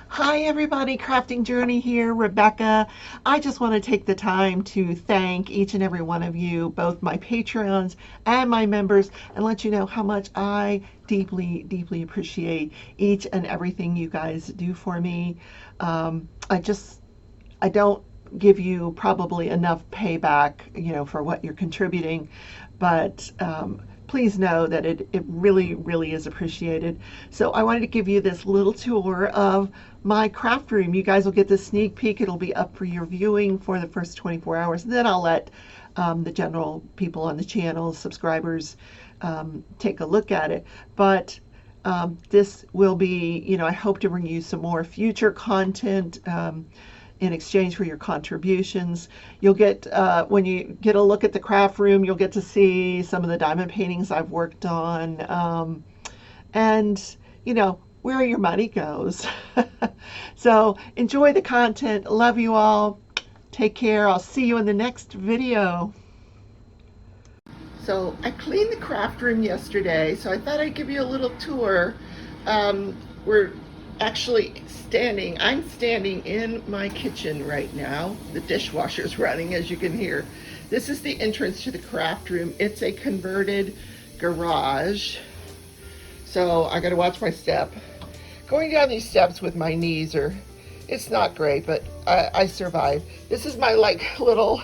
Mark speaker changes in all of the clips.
Speaker 1: Hi everybody, Crafting Journey here, Rebecca. I just want to take the time to thank each and every one of you, both my Patreons and my members, and let you know how much I deeply, deeply appreciate each and everything you guys do for me. I don't give you probably enough payback, for what you're contributing, but please know that it really, really is appreciated. So I wanted to give you this little tour of my craft room. You guys will get the sneak peek. It'll be up for your viewing for the first 24 hours. And then I'll let the general people on the channel, subscribers, take a look at it. But this will be, I hope to bring you some more future content. In exchange for your contributions. You'll get, when you get a look at the craft room, you'll get to see some of the diamond paintings I've worked on, and, where your money goes. So enjoy the content. Love you all. Take care. I'll see you in the next video. So I cleaned the craft room yesterday, so I thought I'd give you a little tour. We're actually I'm standing in my kitchen right now. The dishwasher's running, as you can hear. This is the entrance to the craft room. It's a converted garage. So I gotta watch my step. Going down these steps with my knees it's not great, but I survive. This is my little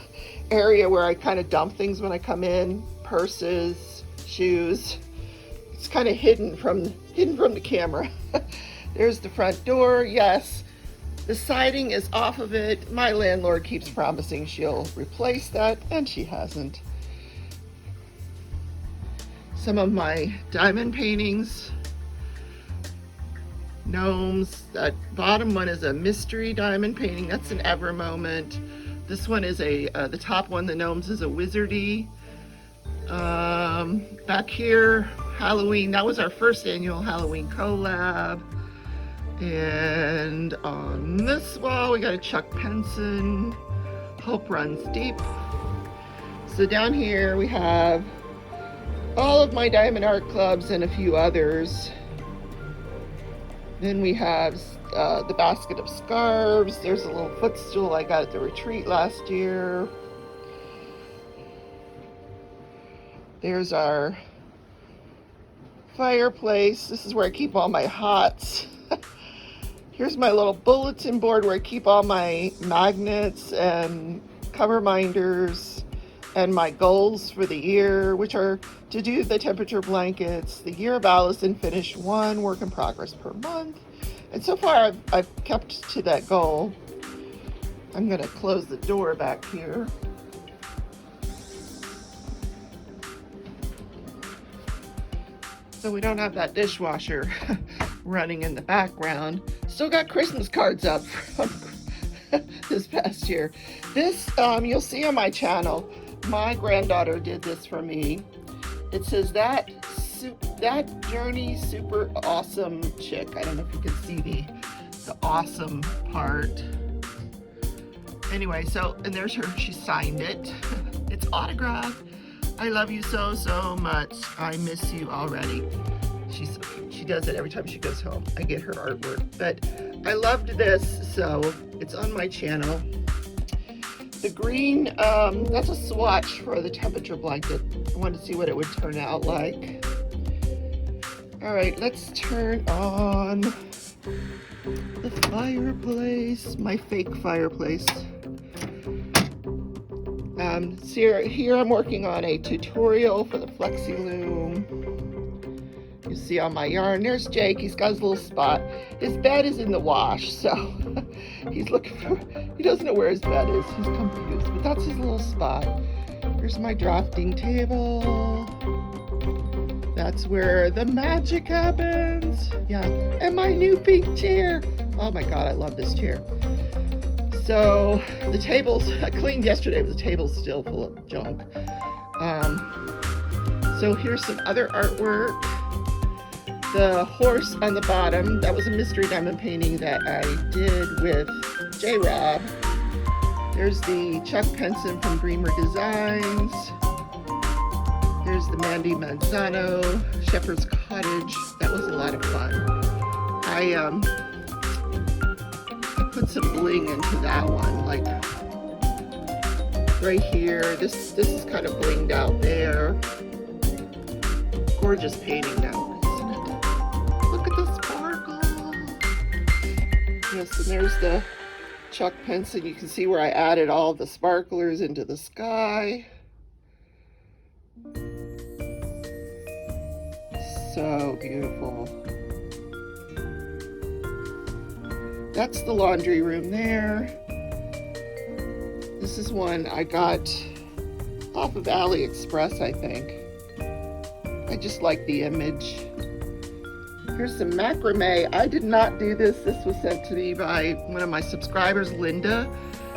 Speaker 1: area where I kind of dump things when I come in, purses, shoes. It's kind of hidden from the camera. There's the front door. Yes, the siding is off of it. My landlord keeps promising she'll replace that, and she hasn't. Some of my diamond paintings, gnomes. That bottom one is a mystery diamond painting. That's an ever moment. This one is the top one, the gnomes, is a wizardy. Back here, Halloween. That was our first annual Halloween collab. And on this wall, we got a Chuck Penson, Hope Runs Deep. So down here, we have all of my Diamond Art Clubs and a few others. Then we have the basket of scarves. There's a little footstool I got at the retreat last year. There's our fireplace. This is where I keep all my hots. Here's my little bulletin board where I keep all my magnets and cover minders and my goals for the year, which are to do the temperature blankets, the year of Alice, and finish one work in progress per month. And so far I've kept to that goal. I'm gonna close the door back here. So we don't have that dishwasher running in the background. Still got Christmas cards up from this past year. This, you'll see on my channel, my granddaughter did this for me. It says that journey super awesome chick. I don't know if you can see the awesome part. Anyway, and there's her, she signed it. It's autographed. I love you so, so much. I miss you already. She does it every time she goes home. I get her artwork. But I loved this, so it's on my channel. The green, that's a swatch for the temperature blanket. I wanted to see what it would turn out like. All right, let's turn on the fireplace, my fake fireplace. So here I'm working on a tutorial for the Flexi Loom. You see on my yarn, there's Jake. He's got his little spot. His bed is in the wash, so he's looking for, he doesn't know where his bed is. He's confused, but that's his little spot. Here's my drafting table. That's where the magic happens. Yeah, and my new pink chair. Oh my God, I love this chair. So the tables, I cleaned yesterday, but the table's still full of junk. So here's some other artwork. The horse on the bottom, that was a mystery diamond painting that I did with J-Rob. There's the Chuck Penson from Dreamer Designs. There's the Mandy Manzano Shepherd's Cottage. That was a lot of fun. put some bling into that one, like right here. This is kind of blinged out there. Gorgeous painting now, isn't it? Look at the sparkle. Yes, and there's the Chuck Penson. You can see where I added all the sparklers into the sky. So beautiful. That's the laundry room there. This is one I got off of AliExpress, I think. I just like the image. Here's some macrame. I did not do this. This was sent to me by one of my subscribers, Linda.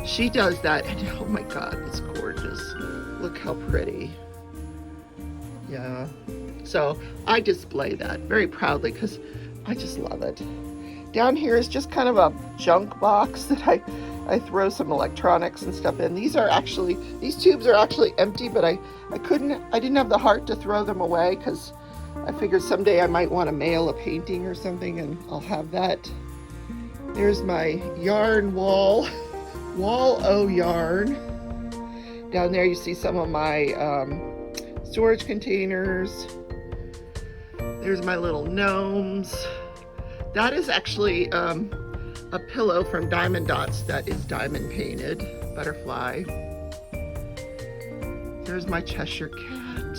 Speaker 1: She does that, and oh my God, it's gorgeous. Look how pretty. Yeah. So I display that very proudly because I just love it. Down here is just kind of a junk box that I throw some electronics and stuff in. These tubes are actually empty, but I didn't have the heart to throw them away because I figured someday I might want to mail a painting or something, and I'll have that. There's my yarn wall o yarn. Down there you see some of my storage containers. There's my little gnomes. That is actually a pillow from Diamond Dots that is diamond painted, butterfly. There's my Cheshire cat.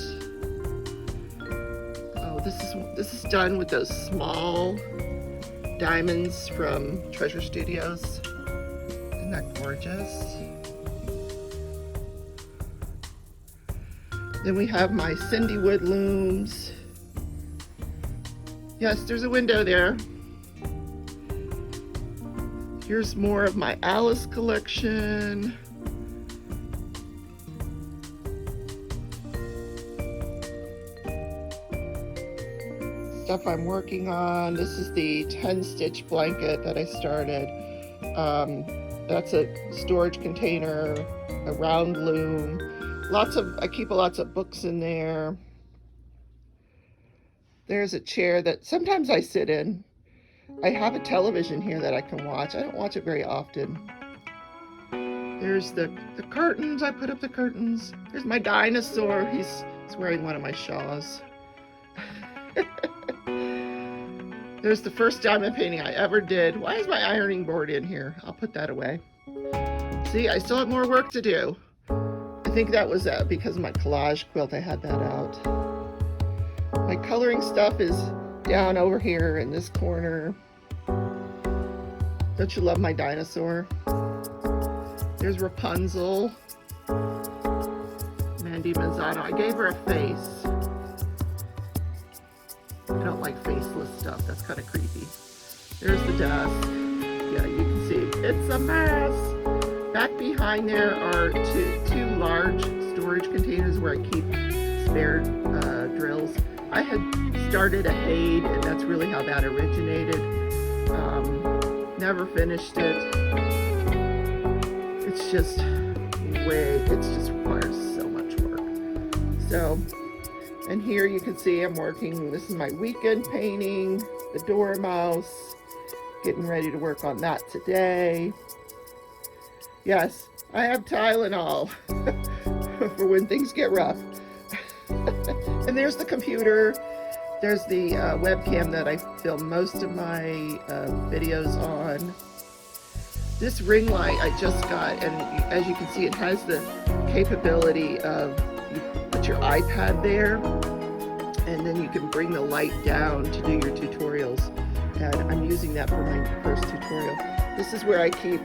Speaker 1: Oh, this is done with those small diamonds from Treasure Studios. Isn't that gorgeous? Then we have my Cindy Wood looms. Yes, there's a window there. Here's more of my Alice collection. Stuff I'm working on. This is the 10-stitch blanket that I started. That's a storage container, a round loom. I keep lots of books in there. There's a chair that sometimes I sit in. I have a television here that I can watch. I don't watch it very often. There's the curtains. I put up the curtains. There's my dinosaur. He's wearing one of my shawls. There's the first diamond painting I ever did. Why is my ironing board in here? I'll put that away. See, I still have more work to do. I think that was because of my collage quilt. I had that out. My coloring stuff is down over here in this corner. Don't you love my dinosaur? There's Rapunzel. Mandy Mazzano. I gave her a face. I don't like faceless stuff. That's kind of creepy. There's the desk. Yeah, you can see it's a mess. Back behind there are two large storage containers where I keep spare drills. I had started a Hade, and that's really how that originated. Never finished it. It just requires so much work. So, and here you can see I'm working. This is my weekend painting, the Dormouse. Getting ready to work on that today. Yes, I have Tylenol for when things get rough. And there's the computer. There's the webcam that I film most of my videos on. This ring light I just got, and as you can see, it has the capability of you put your iPad there, and then you can bring the light down to do your tutorials. And I'm using that for my first tutorial. This is where I keep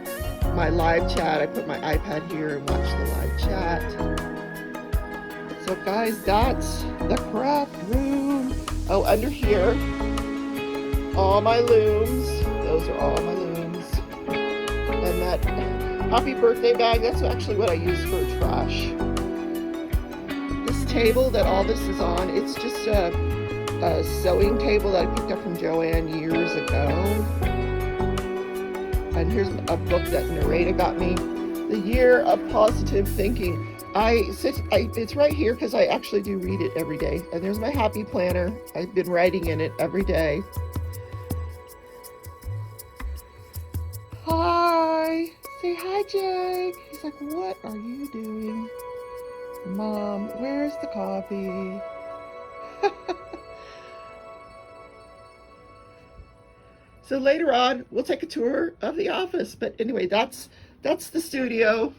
Speaker 1: my live chat. I put my iPad here and watch the live chat. So guys, that's the craft room. Oh, under here, all my looms. Those are all my looms. And that happy birthday bag, that's actually what I use for trash. This table that all this is on, it's just a sewing table that I picked up from Joann years ago. And here's a book that Narita got me, The Year of Positive Thinking. It's right here because I actually do read it every day. And there's my happy planner. I've been writing in it every day. Hi. Say hi, Jake. He's like, what are you doing? Mom, where's the coffee? So later on, we'll take a tour of the office. But anyway, that's the studio.